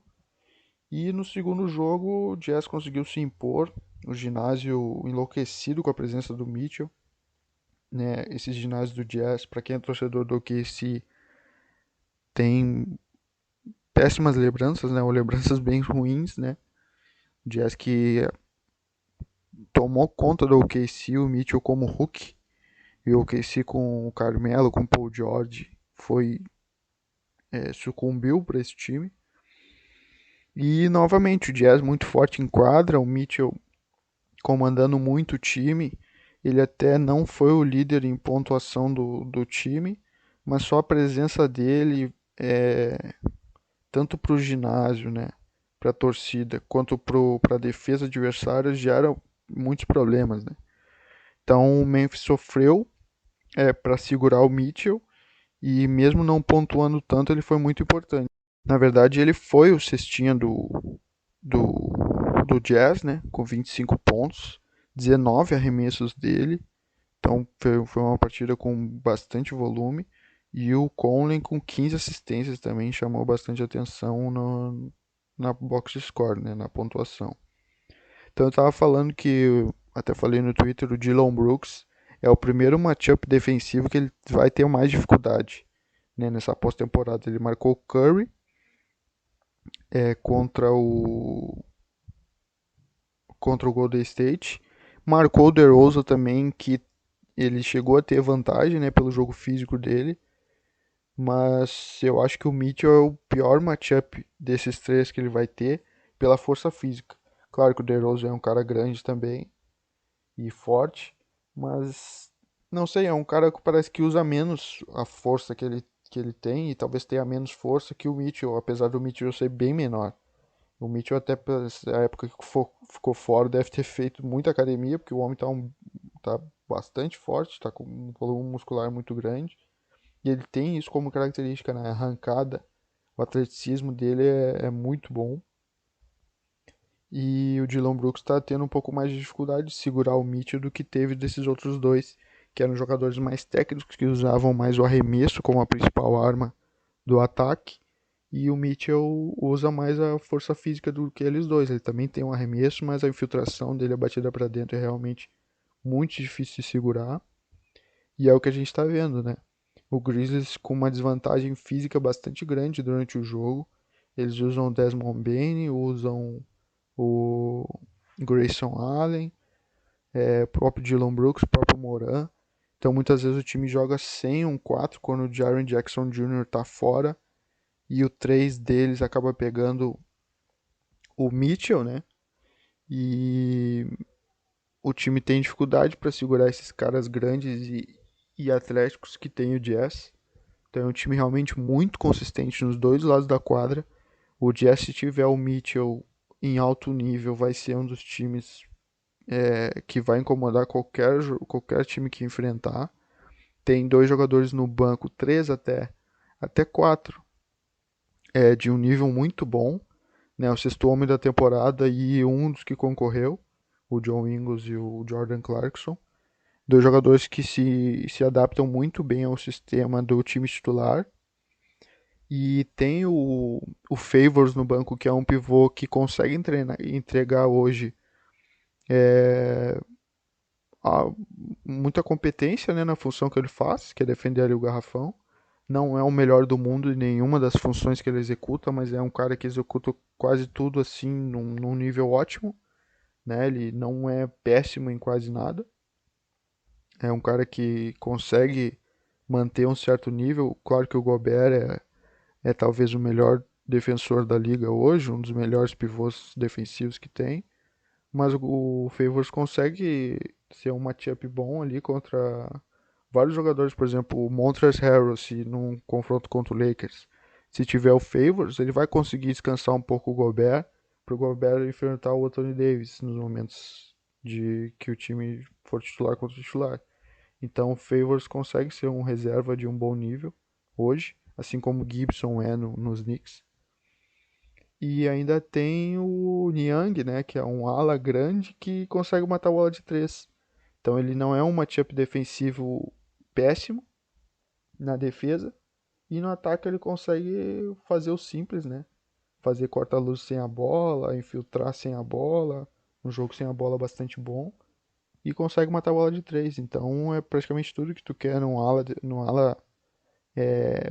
E no segundo jogo, o Jazz conseguiu se impor. O ginásio enlouquecido com a presença do Mitchell. Né? Esse ginásio do Jazz, para quem é torcedor do OKC, tem péssimas lembranças, né? Ou lembranças bem ruins, né? O Jazz que tomou conta do OKC, o Mitchell como Hulk. E o OKC com o Carmelo, com o Paul George, sucumbiu para esse time. E novamente, o Jazz muito forte em quadra, o Mitchell comandando muito o time. Ele até não foi o líder em pontuação do time, mas só a presença dele, tanto para o ginásio, né, para a torcida, quanto para a defesa adversária, gera muitos problemas. Né? Então o Memphis sofreu para segurar o Mitchell e mesmo não pontuando tanto, ele foi muito importante. Na verdade, ele foi o cestinha do, do Jazz, né, com 25 pontos, 19 arremessos dele. Então foi uma partida com bastante volume. E o Conley com 15 assistências também chamou bastante atenção na box score, né, na pontuação. Então eu tava falando que, até falei no Twitter, o Dillon Brooks é o primeiro matchup defensivo que ele vai ter mais dificuldade, né, nessa pós-temporada. Ele marcou o Curry contra o Golden State, marcou o DeRozan também, que ele chegou a ter vantagem, né, pelo jogo físico dele, mas eu acho que o Mitchell é o pior matchup desses três que ele vai ter pela força física. Claro que o DeRozan é um cara grande também e forte, mas não sei, é um cara que parece que usa menos a força que ele tem e talvez tenha menos força que o Mitchell, apesar do Mitchell ser bem menor. O Mitchell até pela época que ficou fora deve ter feito muita academia, porque o homem tá bastante forte, tá com um volume muscular muito grande. E ele tem isso como característica, né? A arrancada, o atleticismo dele é muito bom. E o Dillon Brooks está tendo um pouco mais de dificuldade de segurar o Mitchell do que teve desses outros dois, que eram jogadores mais técnicos, que usavam mais o arremesso como a principal arma do ataque. E o Mitchell usa mais a força física do que eles dois. Ele também tem um arremesso, mas a infiltração dele, a batida para dentro, é realmente muito difícil de segurar. E é o que a gente está vendo, né? O Grizzlies com uma desvantagem física bastante grande durante o jogo. Eles usam o Desmond Bane, usam o Grayson Allen, o próprio Dillon Brooks, o próprio Moran. Então muitas vezes o time joga sem um 4 quando o Jaren Jackson Jr. está fora e o 3 deles acaba pegando o Mitchell, né? E o time tem dificuldade para segurar esses caras grandes e atléticos que tem o Jazz. Então é um time realmente muito consistente nos dois lados da quadra. O Jazz, se tiver o Mitchell em alto nível, vai ser um dos times que vai incomodar qualquer time que enfrentar. Tem dois jogadores no banco, três até quatro, de um nível muito bom, né? O sexto homem da temporada e um dos que concorreu, o John Ingles e o Jordan Clarkson. Dois jogadores que se adaptam muito bem ao sistema do time titular. E tem o Favors no banco, que é um pivô que consegue entregar hoje a- muita competência, né, na função que ele faz, que é defender ali o garrafão. Não é o melhor do mundo em nenhuma das funções que ele executa, mas é um cara que executa quase tudo assim num nível ótimo, né? Ele não é péssimo em quase nada. É um cara que consegue manter um certo nível. Claro que o Gobert é talvez o melhor defensor da liga hoje, um dos melhores pivôs defensivos que tem. Mas o Favors consegue ser um matchup bom ali contra vários jogadores, por exemplo, o Montrezl Harrell, se num confronto contra o Lakers, se tiver o Favors, ele vai conseguir descansar um pouco o Gobert, para o Gobert enfrentar o Anthony Davis nos momentos de que o time for titular contra o titular. Então o Favors consegue ser um reserva de um bom nível hoje, assim como o Gibson é nos Knicks. E ainda tem o Niang, né, que é um ala grande que consegue matar a bola de três. Então ele não é um matchup defensivo péssimo na defesa e no ataque ele consegue fazer o simples, né? Fazer corta-luz sem a bola, infiltrar sem a bola, um jogo sem a bola bastante bom e consegue matar a bola de três. Então é praticamente tudo que tu quer num ala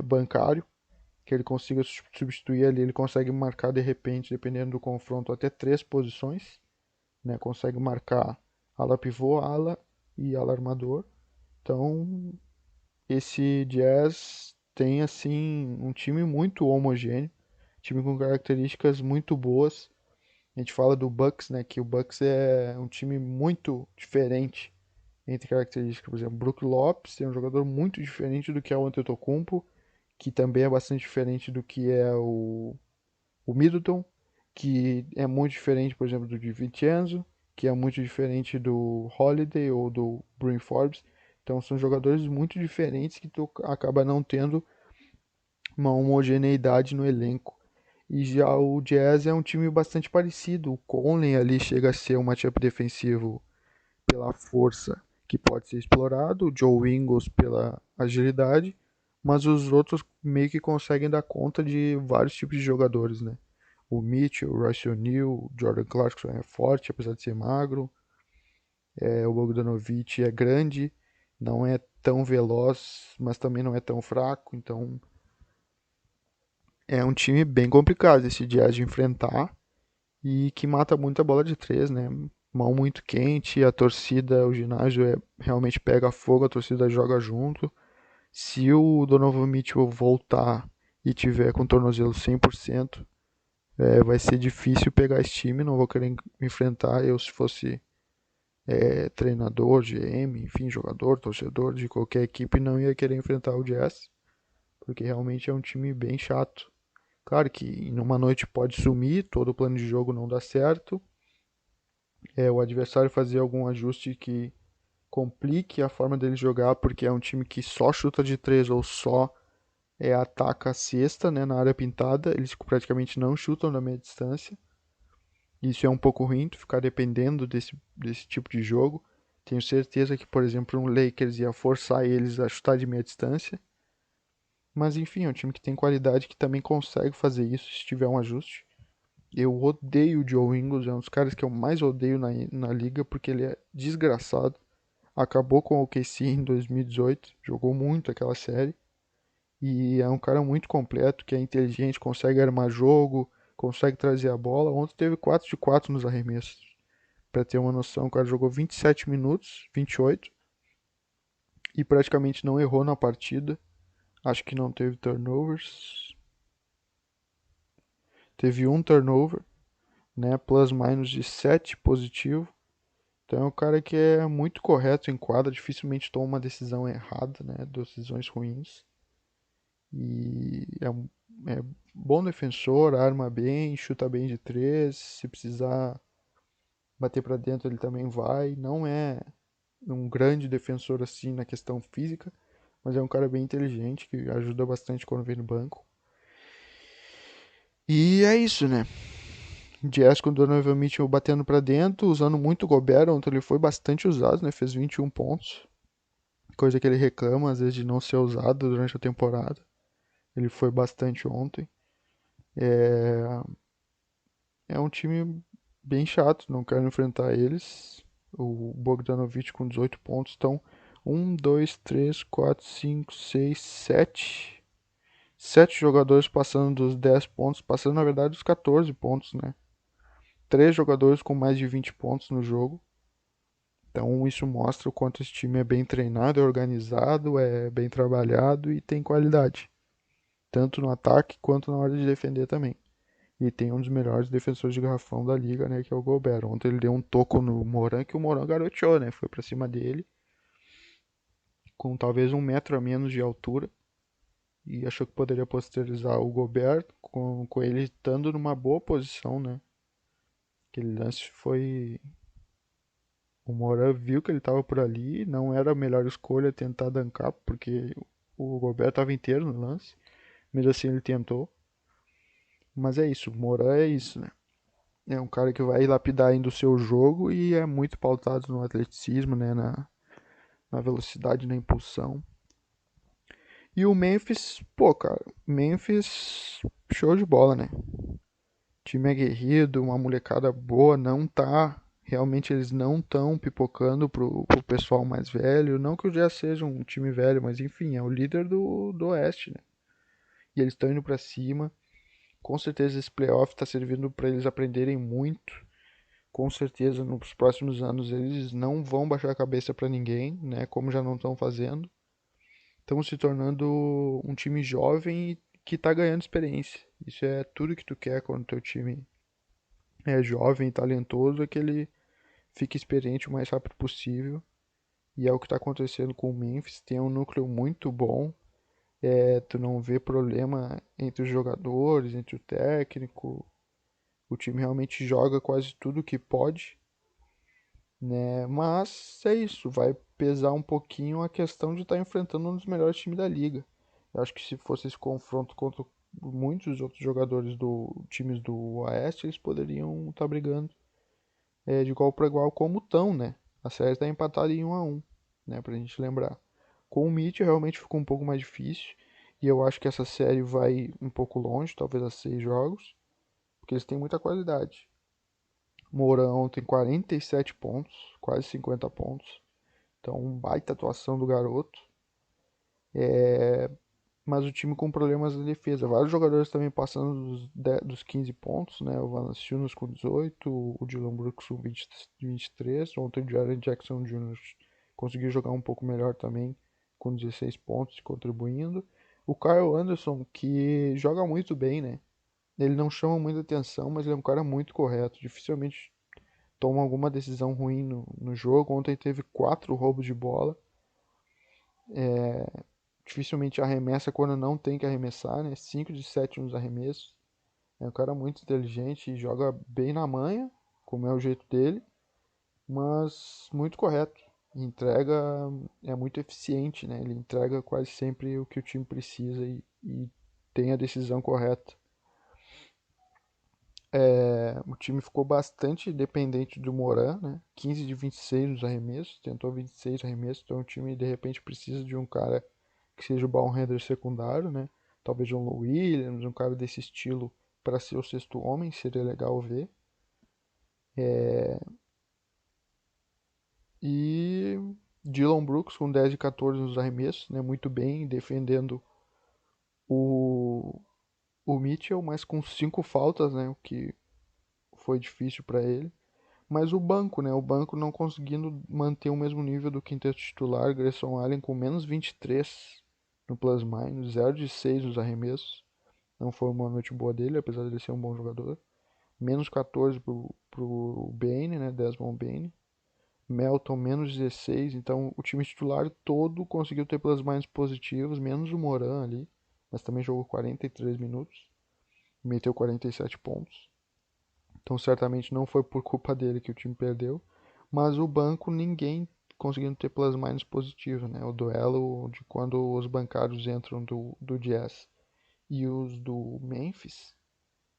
bancário, que ele consiga substituir ali, ele consegue marcar de repente, dependendo do confronto, até três posições, né? Consegue marcar ala pivô, ala e ala armador. Então, esse Jazz tem assim um time muito homogêneo, time com características muito boas. A gente fala do Bucks, né, que o Bucks é um time muito diferente entre características. Por exemplo, Brook Lopes é um jogador muito diferente do que é o Antetokounmpo, que também é bastante diferente do que é o Middleton, que é muito diferente, por exemplo, do DiVincenzo, que é muito diferente do Holiday ou do Bryn Forbes. Então são jogadores muito diferentes que tu acaba não tendo uma homogeneidade no elenco. E já o Jazz é um time bastante parecido. O Conley ali chega a ser um matchup defensivo pela força que pode ser explorado, o Joe Ingles pela agilidade, mas os outros meio que conseguem dar conta de vários tipos de jogadores, né? O Mitchell, o Royce O'Neal, o Jordan Clarkson é forte, apesar de ser magro. O Bogdanovic é grande, não é tão veloz, mas também não é tão fraco. Então é um time bem complicado esse Jazz de enfrentar e que mata muita bola de três, né? Mão muito quente, a torcida, o ginásio realmente pega fogo, a torcida joga junto. Se o Donovan Mitchell voltar e tiver com o tornozelo 100%, vai ser difícil pegar esse time, não vou querer enfrentar. Eu, se fosse treinador, GM, enfim, jogador, torcedor de qualquer equipe, não ia querer enfrentar o Jazz, porque realmente é um time bem chato. Claro que em uma noite pode sumir, todo o plano de jogo não dá certo, o adversário fazer algum ajuste que complique a forma dele jogar, porque é um time que só chuta de três ou só ataca a cesta, né, na área pintada, eles praticamente não chutam da meia distância. Isso é um pouco ruim, tu ficar dependendo desse tipo de jogo. Tenho certeza que, por exemplo, um Lakers ia forçar eles a chutar de meia distância. Mas enfim, é um time que tem qualidade que também consegue fazer isso se tiver um ajuste. Eu odeio o Joe Ingles, é um dos caras que eu mais odeio na liga porque ele é desgraçado. Acabou com o OKC em 2018, jogou muito aquela série. E é um cara muito completo, que é inteligente, consegue armar jogo, consegue trazer a bola. Ontem teve 4 de 4 nos arremessos. Pra ter uma noção, o cara jogou 27 minutos, 28, e praticamente não errou na partida. Acho que não teve turnovers. Teve um turnover, né? Plus minus de 7 positivo. Então é um cara que é muito correto em quadra, dificilmente toma uma decisão errada, né? Decisões ruins. E é bom defensor, arma bem, chuta bem de três. Se precisar bater para dentro, ele também vai. Não é um grande defensor assim na questão física, mas é um cara bem inteligente que ajuda bastante quando vem no banco. E é isso, né? Jazz com o Donovan Mitchell batendo para dentro, usando muito o Gobert. Ontem ele foi bastante usado, né? Fez 21 pontos. Coisa que ele reclama às vezes de não ser usado durante a temporada. Ele foi bastante ontem. É, é um time bem chato, não quero enfrentar eles. O Bogdanovic com 18 pontos. Então, 7. 7 jogadores passando dos 10 pontos, passando na verdade dos 14 pontos, né? 3 jogadores com mais de 20 pontos no jogo. Então, isso mostra o quanto esse time é bem treinado, é organizado, é bem trabalhado e tem qualidade. Tanto no ataque quanto na hora de defender também. E tem um dos melhores defensores de garrafão da liga, né, que é o Gobert. Ontem ele deu um toco no Moran, que o Moran garoteou, né, foi pra cima dele, com talvez 1 metro a menos de altura, e achou que poderia posterizar o Gobert, com ele estando numa boa posição, né. Aquele lance foi... O Moran viu que ele estava por ali, não era a melhor escolha tentar dancar, porque o Gobert estava inteiro no lance, mesmo assim ele tentou. Mas é isso, o Moran é isso, né. É um cara que vai lapidar ainda o seu jogo e é muito pautado no atleticismo, né, na velocidade, na impulsão. E o Memphis, pô, cara, Memphis, show de bola, né? O time é aguerrido, uma molecada boa, não tá. Realmente eles não estão pipocando pro pessoal mais velho. Não que o Jazz seja um time velho, mas enfim, é o líder do Oeste, né? E eles estão indo pra cima. Com certeza esse playoff tá servindo para eles aprenderem muito. Com certeza nos próximos anos eles não vão baixar a cabeça para ninguém, né? Como já não estão fazendo. Estão se tornando um time jovem e que está ganhando experiência. Isso é tudo que tu quer quando teu time é jovem e talentoso, é que ele fique experiente o mais rápido possível. E é o que está acontecendo com o Memphis. Tem um núcleo muito bom. Tu não vê problema entre os jogadores, entre o técnico. O time realmente joga quase tudo que pode. né? Mas é isso, vai pesar um pouquinho a questão de estar enfrentando um dos melhores times da liga. Eu acho que se fosse esse confronto contra muitos outros jogadores do times do Oeste, eles poderiam estar brigando de igual para igual como estão, né? A série está empatada em 1-1, né? Pra gente lembrar. Com o Mitch realmente ficou um pouco mais difícil. E eu acho que essa série vai um pouco longe, talvez a 6 jogos, porque eles têm muita qualidade. Mourão tem 47 pontos, quase 50 pontos. Então, baita atuação do garoto. Mas o time com problemas na defesa. Vários jogadores também passando dos 15 pontos, né? O Valanciunas com 18, o Dylan Brooks com 23. Ontem o Jaren Jackson Jr. conseguiu jogar um pouco melhor também, com 16 pontos, contribuindo. O Kyle Anderson, que joga muito bem, né? Ele não chama muita atenção, mas ele é um cara muito correto. Dificilmente toma alguma decisão ruim no jogo. Ontem teve 4 roubos de bola. Dificilmente arremessa quando não tem que arremessar, né? 5 de 7 nos arremessos. É um cara muito inteligente e joga bem na manha, como é o jeito dele, mas muito correto. Entrega, é muito eficiente, né? Ele entrega quase sempre o que o time precisa e tem a decisão correta. O time ficou bastante dependente do Moran, né? 15 de 26 nos arremessos, tentou 26 arremessos, então o time de repente precisa de um cara que seja o ball handler secundário, né? Talvez John Williams, um cara desse estilo para ser o sexto homem, seria legal ver. E Dylan Brooks com 10 de 14 nos arremessos, né? Muito bem, defendendo o, o Mitchell, mas com 5 faltas, né? O que foi difícil para ele. Mas o banco, né? O banco não conseguindo manter o mesmo nível do quinteto titular. Grayson Allen com menos 23 no plus-minus, 0 de 6 nos arremessos. Não foi uma noite boa dele, apesar de ele ser um bom jogador. Menos 14 pro Bane, né? Desmond Bane. Melton menos 16. Então o time titular todo conseguiu ter plus-minus positivos, menos o Moran ali. Mas também jogou 43 minutos. Meteu 47 pontos. Então certamente não foi por culpa dele que o time perdeu. Mas o banco ninguém conseguindo ter plus-minus positivo, né? O duelo de quando os bancários entram do Jazz e os do Memphis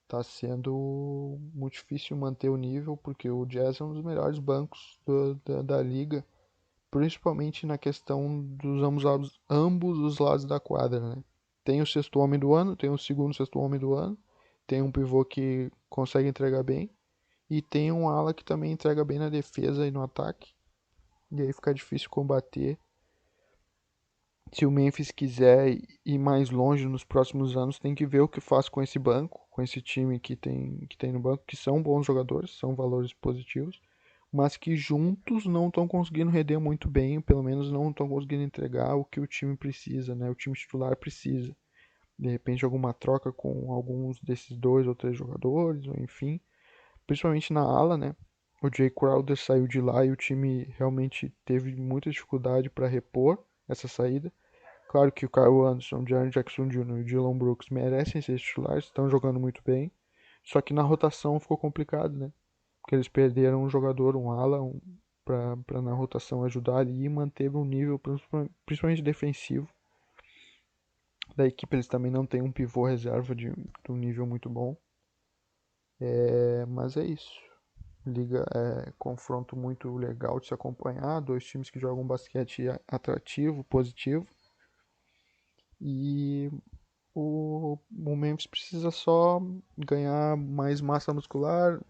tá sendo muito difícil manter o nível, porque o Jazz é um dos melhores bancos da liga, principalmente na questão dos ambos os lados da quadra, né? Tem o sexto homem do ano, tem o segundo sexto homem do ano, tem um pivô que consegue entregar bem, e tem um ala que também entrega bem na defesa e no ataque, e aí fica difícil combater. Se o Memphis quiser ir mais longe nos próximos anos, tem que ver o que faz com esse banco, com esse time que tem no banco, que são bons jogadores, são valores positivos, mas que juntos não estão conseguindo render muito bem, pelo menos não estão conseguindo entregar o que o time precisa, né? O time titular precisa. De repente alguma troca com alguns desses 2 ou 3 jogadores, ou enfim, principalmente na ala, né? O Jay Crowder saiu de lá e o time realmente teve muita dificuldade para repor essa saída. Claro que o Kyle Anderson, o Jaren Jackson Jr. e o Dylan Brooks merecem ser titulares, estão jogando muito bem. Só que na rotação ficou complicado, né? Porque eles perderam um jogador, um ala, pra na rotação ajudar ali e manter um nível, principalmente defensivo, da equipe. Eles também não têm um pivô reserva de um nível muito bom. Mas é isso. Liga confronto muito legal de se acompanhar. Dois times que jogam basquete atrativo, positivo. E o Memphis precisa só ganhar mais massa muscular,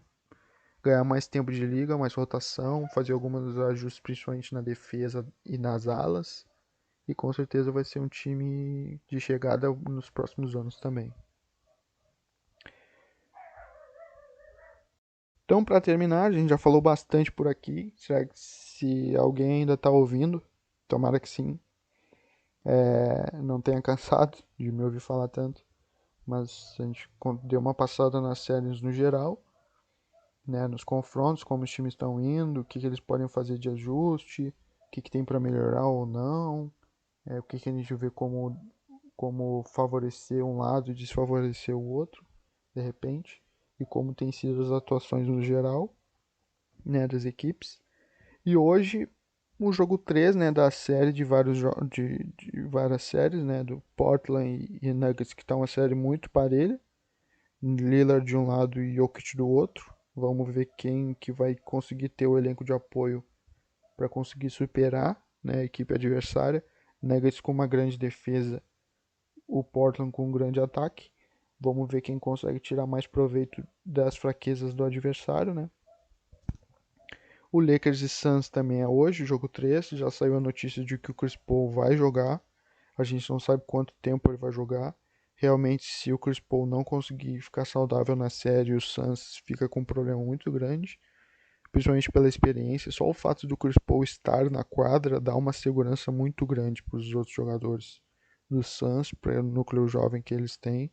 ganhar mais tempo de liga, mais rotação, fazer alguns ajustes, principalmente na defesa e nas alas. E com certeza vai ser um time de chegada nos próximos anos também. Então, para terminar, a gente já falou bastante por aqui. Será que se alguém ainda está ouvindo, tomara que sim, não tenha cansado de me ouvir falar tanto. Mas a gente deu uma passada nas séries no geral, né, nos confrontos, como os times estão indo, o que eles podem fazer de ajuste, o que tem para melhorar ou não, o que a gente vê como favorecer um lado e desfavorecer o outro, de repente, e como tem sido as atuações no geral, né, das equipes. E hoje, o jogo 3, né, da série de várias séries, né, do Portland e Nuggets, que tá uma série muito parelha. Lillard de um lado e Jokic do outro. Vamos ver quem que vai conseguir ter o elenco de apoio para conseguir superar, né, a equipe adversária. Nuggets com uma grande defesa, o Portland com um grande ataque. Vamos ver quem consegue tirar mais proveito das fraquezas do adversário, né? O Lakers e Suns também é hoje, jogo 3. Já saiu a notícia de que o Chris Paul vai jogar. A gente não sabe quanto tempo ele vai jogar. Realmente, se o Chris Paul não conseguir ficar saudável na série, o Suns fica com um problema muito grande, principalmente pela experiência. Só o fato do Chris Paul estar na quadra dá uma segurança muito grande para os outros jogadores do Suns, para o núcleo jovem que eles têm.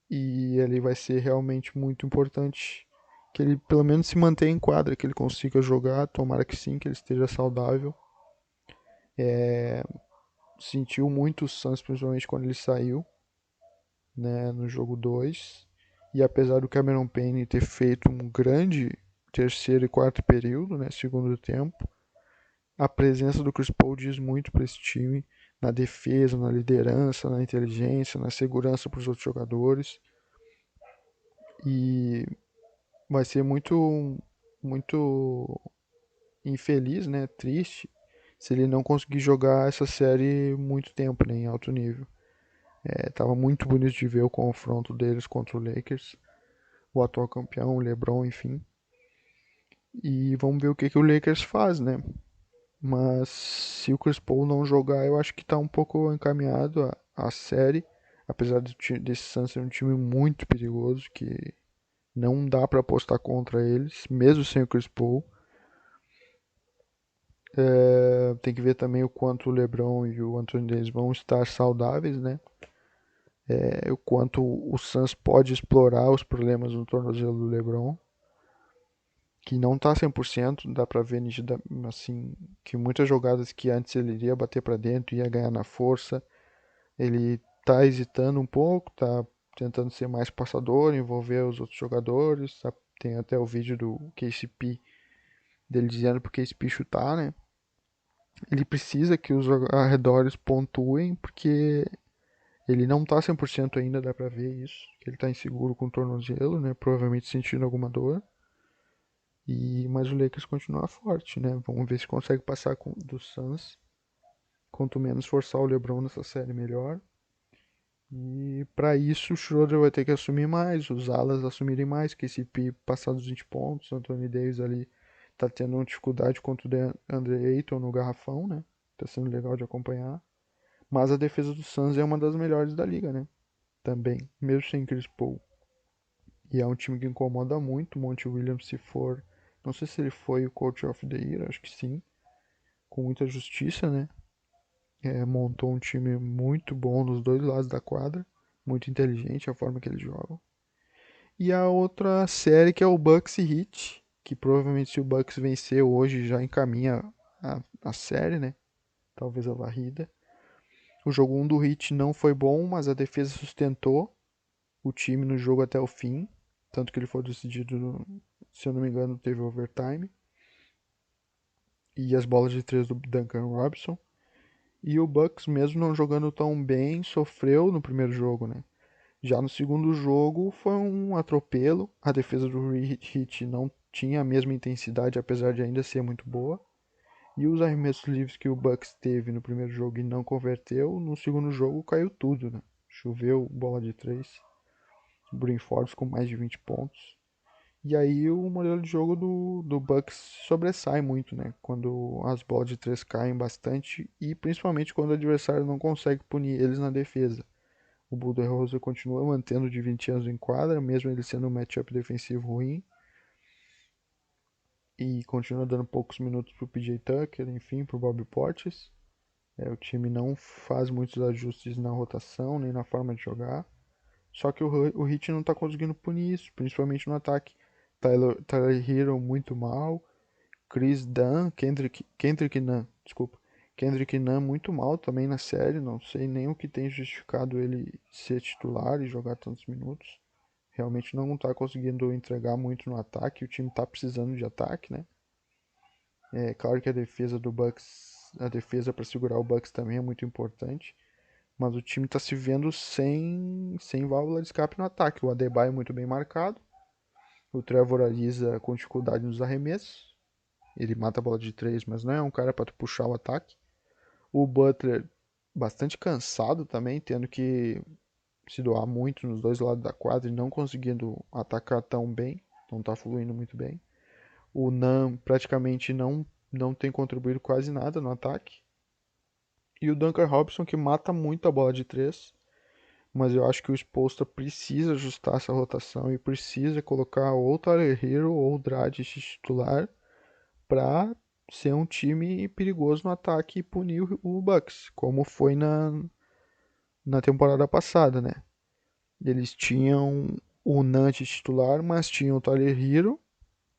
E ele vai ser realmente muito importante que ele pelo menos se mantenha em quadra, que ele consiga jogar, tomara que sim, que ele esteja saudável. Sentiu muito o Suns, principalmente quando ele saiu, né, no jogo 2. E apesar do Cameron Payne ter feito um grande terceiro e quarto período, né, segundo tempo, a presença do Chris Paul diz muito para esse time, na defesa, na liderança, na inteligência, na segurança para os outros jogadores. E vai ser muito infeliz, né, triste, se ele não conseguir jogar essa série muito tempo, né, em alto nível. Tava muito bonito de ver o confronto deles contra o Lakers, o atual campeão, o LeBron, enfim. E vamos ver o que o Lakers faz, né? Mas se o Chris Paul não jogar, eu acho que tá um pouco encaminhado a série, apesar desse Suns ser um time muito perigoso, que não dá para apostar contra eles, mesmo sem o Chris Paul. Tem que ver também o quanto o LeBron e o Anthony Davis vão estar saudáveis, né? O quanto o Suns pode explorar os problemas no tornozelo do LeBron, que não tá 100%, dá pra ver nitida, assim, que muitas jogadas que antes ele iria bater pra dentro, ia ganhar na força, ele tá hesitando um pouco, tá tentando ser mais passador, envolver os outros jogadores, tá? Tem até o vídeo do KCP dele dizendo pro KCP chutar, né? Ele precisa que os arredores pontuem, porque ele não tá 100% ainda, dá pra ver isso. Ele tá inseguro com o tornozelo, né? Provavelmente sentindo alguma dor. Mas o Lakers continua forte, né? Vamos ver se consegue passar do Suns. Quanto menos forçar o LeBron nessa série, melhor. E para isso o Schroeder vai ter que assumir mais, os alas assumirem mais, que esse P passar dos 20 pontos, o Anthony Davis ali tá tendo uma dificuldade contra o Andre Ayton no garrafão, né? Tá sendo legal de acompanhar. Mas a defesa do Suns é uma das melhores da liga, né? Também, mesmo sem Chris Paul. E é um time que incomoda muito. O Monty Williams, se for. Não sei se ele foi o Coach of the Year, acho que sim. Com muita justiça, né? Montou um time muito bom nos dois lados da quadra. Muito inteligente a forma que eles jogam. E a outra série que é o Bucks e Heat. Que provavelmente se o Bucks vencer hoje já encaminha a série, né? Talvez a varrida. O jogo 1 do Heat não foi bom, mas a defesa sustentou o time no jogo até o fim. Tanto que ele foi decidido, se eu não me engano, teve overtime. E as bolas de três do Duncan Robinson. E o Bucks, mesmo não jogando tão bem, sofreu no primeiro jogo, né? Já no segundo jogo foi um atropelo. A defesa do Heat não tinha a mesma intensidade, apesar de ainda ser muito boa. E os arremessos livres que o Bucks teve no primeiro jogo e não converteu, no segundo jogo caiu tudo, né? Choveu bola de três. Bryn Forbes com mais de 20 pontos. E aí o modelo de jogo do Bucks sobressai muito, né? Quando as bolas de três caem bastante e principalmente quando o adversário não consegue punir eles na defesa. O Budenholzer continua mantendo de 20 anos em quadra, mesmo ele sendo um matchup defensivo ruim. E continua dando poucos minutos pro PJ Tucker, enfim, pro Bobby Portis. O time não faz muitos ajustes na rotação, nem na forma de jogar. Só que o Heat não tá conseguindo punir isso, principalmente no ataque. Tyler Hero muito mal. Chris Dunn, Kendrick Nunn, desculpa. Kendrick Nunn muito mal também na série. Não sei nem o que tem justificado ele ser titular e jogar tantos minutos. Realmente não tá conseguindo entregar muito no ataque. O time tá precisando de ataque, né? É claro que a defesa do Bucks, a defesa para segurar o Bucks também é muito importante, mas o time está se vendo sem válvula de escape no ataque. O Adebayo é muito bem marcado, o Trevor Ariza com dificuldade nos arremessos, ele mata a bola de três, mas não é um cara para tu puxar o ataque. O Butler bastante cansado também, tendo que se doar muito nos dois lados da quadra e não conseguindo atacar tão bem, não está fluindo muito bem. O Nam praticamente não tem contribuído quase nada no ataque. E o Duncan Robinson que mata muito a bola de três, mas eu acho que o Spoelstra precisa ajustar essa rotação e precisa colocar ou o Tyler Hero ou o Dragic titular para ser um time perigoso no ataque e punir o Bucks, como foi na temporada passada, né? Eles tinham o Nant titular, mas tinham o Tyler Hero,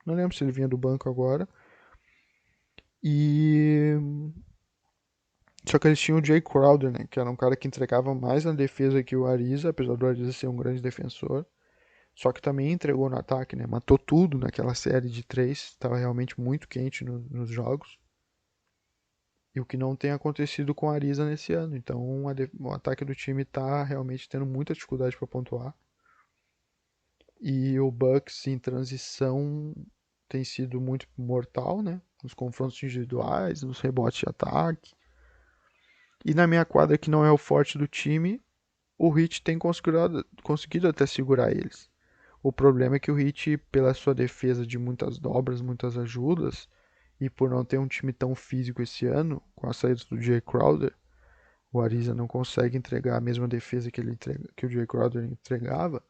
não lembro se ele vinha do banco agora, e só que eles tinham o Jay Crowder, né, que era um cara que entregava mais na defesa que o Ariza, apesar do Ariza ser um grande defensor, só que também entregou no ataque, né, matou tudo naquela série de três, estava realmente muito quente nos jogos, e o que não tem acontecido com o Ariza nesse ano, então o ataque do time está realmente tendo muita dificuldade para pontuar. E o Bucks em transição tem sido muito mortal, né? Nos confrontos individuais, nos rebotes de ataque. E na minha quadra, que não é o forte do time, o Heat tem conseguido até segurar eles. O problema é que o Heat, pela sua defesa de muitas dobras, muitas ajudas, e por não ter um time tão físico esse ano, com a saída do Jay Crowder, o Ariza não consegue entregar a mesma defesa que o Jay Crowder entregava.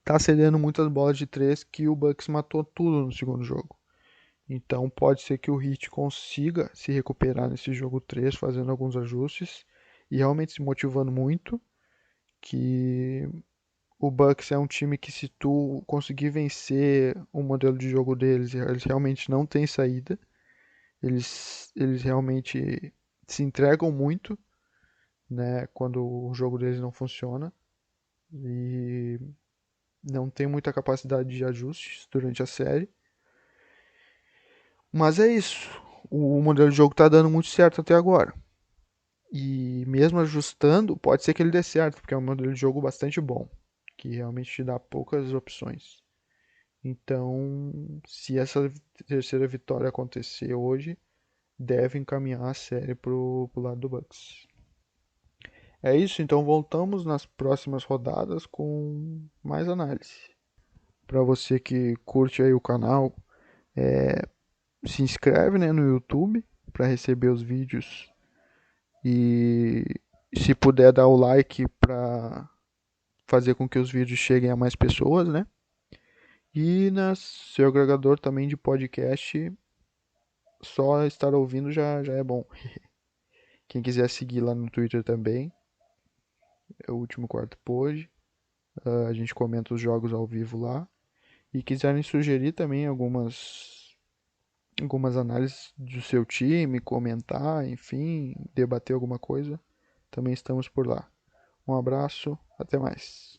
Tá cedendo muitas bolas de três que o Bucks matou tudo no segundo jogo. Então pode ser que o Heat consiga se recuperar nesse jogo 3, fazendo alguns ajustes e realmente se motivando muito, que o Bucks é um time que se tu conseguir vencer o modelo de jogo deles, eles realmente não têm saída. Eles realmente se entregam muito, né, quando o jogo deles não funciona e não tem muita capacidade de ajustes durante a série. Mas é isso. O modelo de jogo tá dando muito certo até agora. E mesmo ajustando, pode ser que ele dê certo, porque é um modelo de jogo bastante bom, que realmente te dá poucas opções. Então, se essa terceira vitória acontecer hoje, deve encaminhar a série pro lado do Bucks. É isso, então voltamos nas próximas rodadas com mais análise. Para você que curte aí o canal, se inscreve, né, no YouTube para receber os vídeos e se puder dar o like para fazer com que os vídeos cheguem a mais pessoas, né? E no seu agregador também de podcast, só estar ouvindo já é bom. Quem quiser seguir lá no Twitter também, é o último quarto pode. A gente comenta os jogos ao vivo lá. E quiserem sugerir também algumas análises do seu time, comentar, enfim, debater alguma coisa, também estamos por lá. Um abraço, até mais.